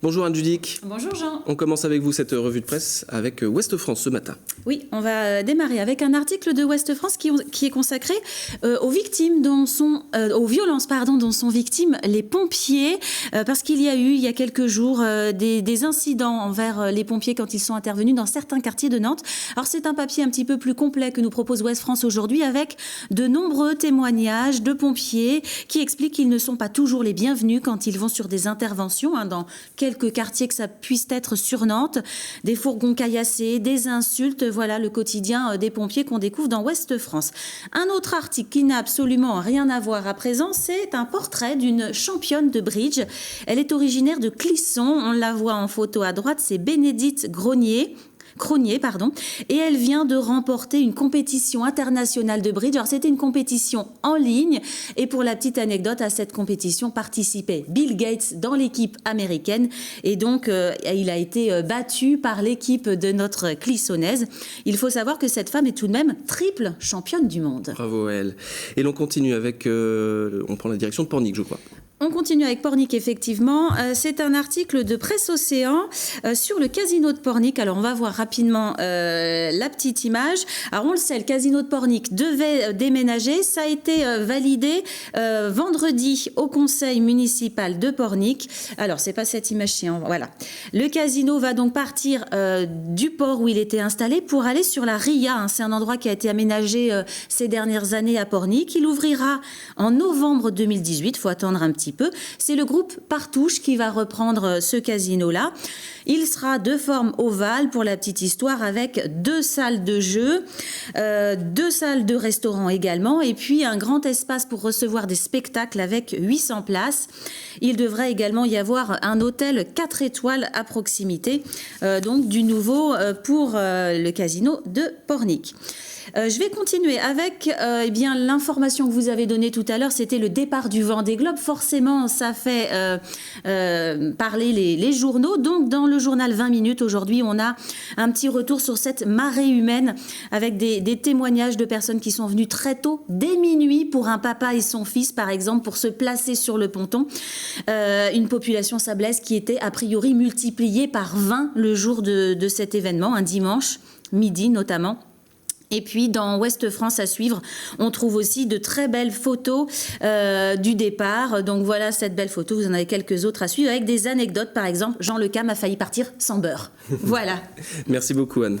Bonjour Anne Judic. Bonjour Jean. On commence avec vous cette revue de presse avec Ouest France ce matin. Oui, on va démarrer avec un article de Ouest France qui est consacré aux victimes aux violences dont sont victimes les pompiers, parce qu'il y a eu il y a quelques jours des incidents envers les pompiers quand ils sont intervenus dans certains quartiers de Nantes. Alors c'est un papier un petit peu plus complet que nous propose Ouest France aujourd'hui, avec de nombreux témoignages de pompiers qui expliquent qu'ils ne sont pas toujours les bienvenus quand ils vont sur des interventions dans quelques quartiers que ça puisse être sur Nantes, des fourgons caillassés, des insultes, voilà le quotidien des pompiers qu'on découvre dans Ouest France. Un autre article qui n'a absolument rien à voir à présent, c'est un portrait d'une championne de bridge. Elle est originaire de Clisson, on la voit en photo à droite, c'est Bénédicte Cronier, et elle vient de remporter une compétition internationale de bridge. Alors c'était une compétition en ligne, et pour la petite anecdote, à cette compétition participait Bill Gates dans l'équipe américaine, et donc il a été battu par l'équipe de notre clissonnaise. Il faut savoir que cette femme est tout de même triple championne du monde. Bravo à elle. Et l'on continue avec, on prend la direction de Pornic, je crois. On continue avec Pornic, effectivement. C'est un article de Presse Océan sur le casino de Pornic. Alors, on va voir rapidement la petite image. Alors, on le sait, le casino de Pornic devait déménager. Ça a été validé vendredi au conseil municipal de Pornic. Alors, c'est pas cette image-ci, voilà. Le casino va donc partir du port où il était installé pour aller sur la Ria. C'est un endroit qui a été aménagé ces dernières années à Pornic. Il ouvrira en novembre 2018. Il faut attendre un petit peu. C'est le groupe Partouche qui va reprendre ce casino-là. Il sera de forme ovale pour la petite histoire, avec 2 salles de jeu, 2 salles de restaurant également, et puis un grand espace pour recevoir des spectacles avec 800 places. Il devrait également y avoir un hôtel 4 étoiles à proximité, donc du nouveau pour le casino de Pornic. Je vais continuer avec l'information que vous avez donnée tout à l'heure, c'était le départ du Vendée Globe. Forcément, ça fait parler les journaux. Donc, dans le journal 20 minutes, aujourd'hui, on a un petit retour sur cette marée humaine avec des témoignages de personnes qui sont venues très tôt, dès minuit, pour un papa et son fils, par exemple, pour se placer sur le ponton. Une population sablaise qui était a priori multipliée par 20 le jour de cet événement, un dimanche, midi notamment. Et puis, dans Ouest France à suivre, on trouve aussi de très belles photos du départ. Donc voilà cette belle photo, vous en avez quelques autres à suivre, avec des anecdotes. Par exemple, Jean Le Cam a failli partir sans beurre. Voilà. Merci beaucoup Anne.